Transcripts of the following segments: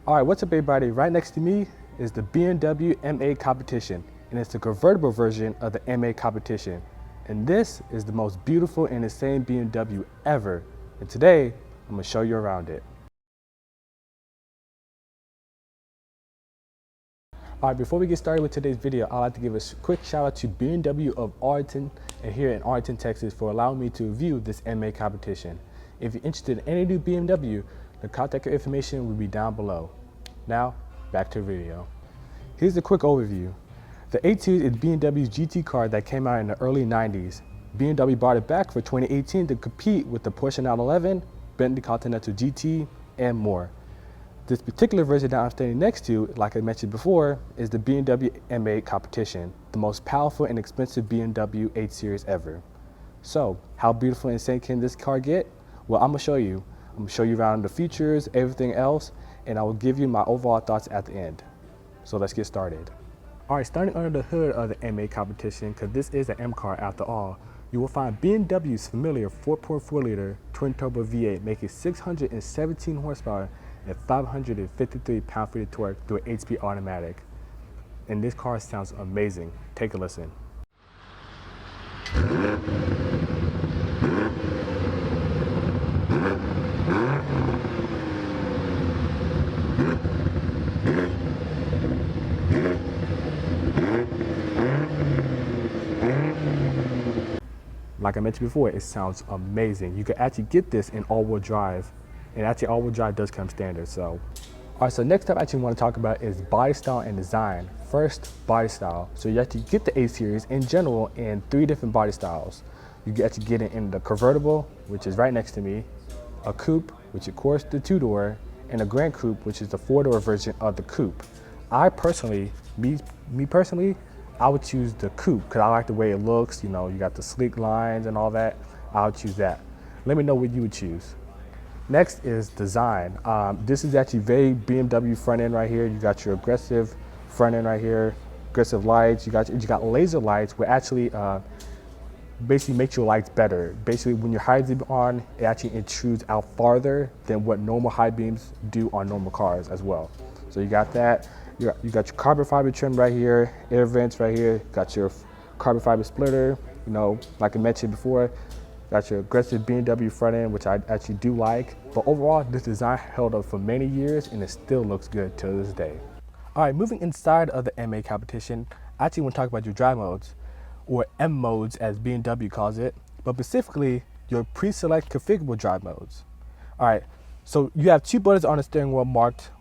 All right, what's up everybody? Right next to me is the BMW MA competition, and it's the convertible version of the MA competition. And this is the most beautiful and insane BMW ever. And today, I'm gonna show you around it. All right, before we get started with today's video, I'd like to give a quick shout out to BMW of Arlington and here in Arlington, Texas for allowing me to review this MA competition. If you're interested in any new BMW, the contact information will be down below. Now, back to the video. Here's a quick overview. The 8 Series is BMW's GT car that came out in the early 90s. BMW brought it back for 2018 to compete with the Porsche 911, Bentley Continental GT, and more. This particular version that I'm standing next to, like I mentioned before, is the BMW MA competition, the most powerful and expensive BMW 8 Series ever. So, how beautiful and insane can this car get? Well, I'm gonna show you. I'm gonna show you around the features, everything else, and I will give you my overall thoughts at the end. So let's get started. All right, starting under the hood of the MA competition, because this is an M car after all, you will find BMW's familiar 4.4 liter twin turbo V8 making 617 horsepower and 553 pound-feet of torque through an 8-speed automatic. And this car sounds amazing. Take a listen. Like I mentioned before, it sounds amazing. You can actually get this in all-wheel drive, and actually all-wheel drive does come standard. So, all right. So next up, I actually want to talk about is body style and design. First, body style. So you actually get the 8 Series in general in 3 different body styles. You can actually get it in the convertible, which is right next to me, a coupe, which of course the 2-door, and a Grand Coupe, which is the 4-door version of the coupe. I personally, me personally, I would choose the coupe because I like the way it looks. You know, you got the sleek lines and all that. I would choose that. Let me know what you would choose. Next is design. This is actually very BMW front end right here. You got your aggressive front end right here, aggressive lights. You got laser lights, which actually basically makes your lights better. Basically, when your high beam on, it actually intrudes out farther than what normal high beams do on normal cars as well. So you got that. You got your carbon fiber trim right here, air vents right here, got your carbon fiber splitter, you know, like I mentioned before, got your aggressive BMW front end, which I actually do like. But overall, this design held up for many years and it still looks good to this day. All right, moving inside of the MA competition, I actually want to talk about your drive modes, or M modes as BMW calls it, but specifically your pre-select configurable drive modes. All right, so you have 2 buttons on the steering wheel marked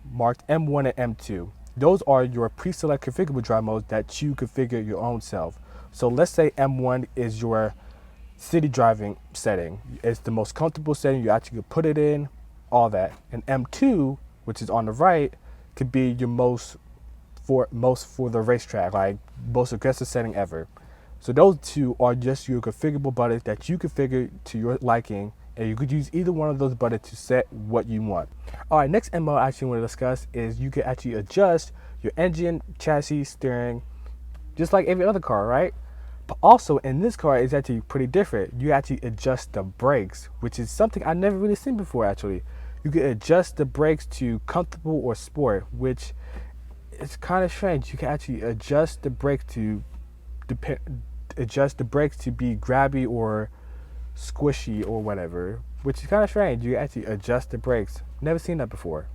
M1 and M2. Those are your pre-select configurable drive modes that you configure your own self. So let's say M1 is your city driving setting. It's the most comfortable setting. You actually could put it in, all that. And M2, which is on the right, could be your most for the racetrack, like most aggressive setting ever. So those 2 are just your configurable buttons that you configure to your liking, and you could use either one of those buttons to set what you want. All right, next MO I actually want to discuss is you can actually adjust your engine, chassis, steering, just like every other car, right? But also in this car, it's actually pretty different. You actually adjust the brakes, which is something I never really seen before actually. You can adjust the brakes to comfortable or sport, which is kind of strange. You can actually adjust the brakes to be grabby or squishy or whatever, which is kind of strange. You actually adjust the brakes. Never seen that before.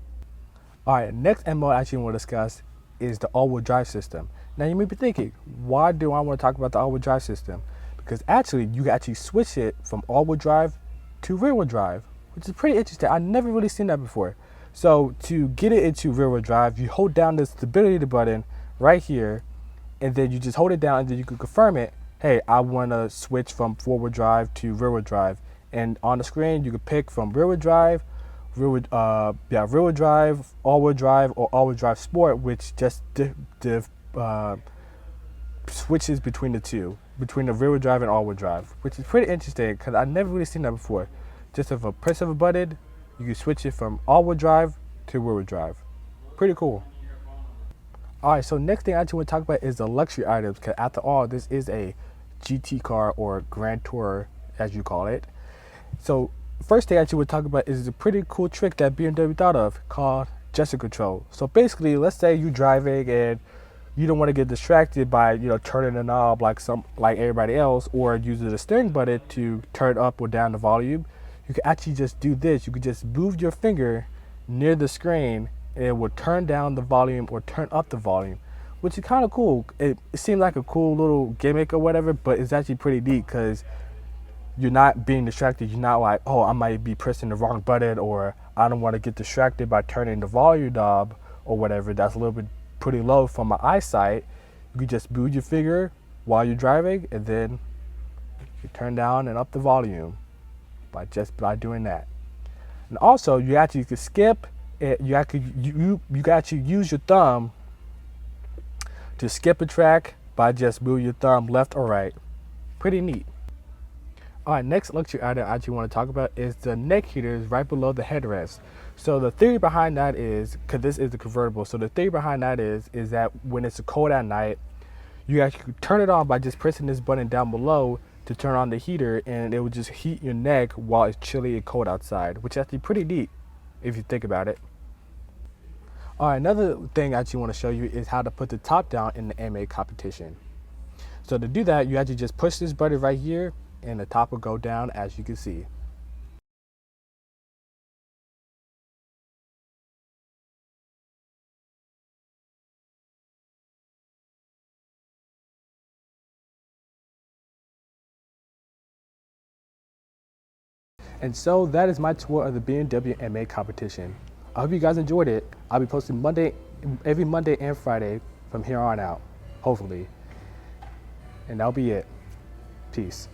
All right, next MO I actually want to discuss is the all-wheel drive system. Now you may be thinking, why do I want to talk about the all-wheel drive system? Because actually you can actually switch it from all-wheel drive to rear-wheel drive, which is pretty interesting. I've never really seen that before. So to get it into rear-wheel drive, you hold down the stability button right here, and then you just hold it down, and then you can confirm it. Hey, I want to switch from 4-wheel drive to rear-wheel drive. And on the screen, you can pick from rear-wheel drive, rear-wheel drive, all-wheel drive, or all-wheel drive sport, which just switches between the 2, between the rear-wheel drive and all-wheel drive, which is pretty interesting because I've never really seen that before. Just with a press of a button, you can switch it from all-wheel drive to rear-wheel drive. Pretty cool. All right, so next thing I actually want to talk about is the luxury items, because after all, this is a GT car, or Grand Tourer as you call it. So first thing I actually would talk about is a pretty cool trick that BMW thought of called gesture control. So basically, let's say you're driving and you don't want to get distracted by turning the knob like everybody else, or using the steering button to turn up or down the volume. You can actually just do this. You can just move your finger near the screen and it will turn down the volume or turn up the volume, which is kind of cool. It seemed like a cool little gimmick or whatever, but it's actually pretty neat because you're not being distracted. You're not like, oh, I might be pressing the wrong button, or I don't want to get distracted by turning the volume knob or whatever. That's a little bit pretty low for my eyesight. You can just move your finger while you're driving, and then you turn down and up the volume by doing that. And also, you actually can skip it. You can actually use your thumb to skip a track by just moving your thumb left or right. Pretty neat. All right, next luxury item I actually want to talk about is the neck heaters right below the headrest. So the theory behind that is, because this is a convertible, so the theory behind that is that when it's cold at night, you actually turn it on by just pressing this button down below to turn on the heater, and it will just heat your neck while it's chilly and cold outside, which is actually pretty neat if you think about it. All right, another thing I actually want to show you is how to put the top down in the MA competition. So to do that, you actually just push this button right here, and the top will go down, as you can see. And so that is my tour of the BMW MA competition. I hope you guys enjoyed it. I'll be posting every Monday and Friday from here on out, hopefully. And that'll be it. Peace.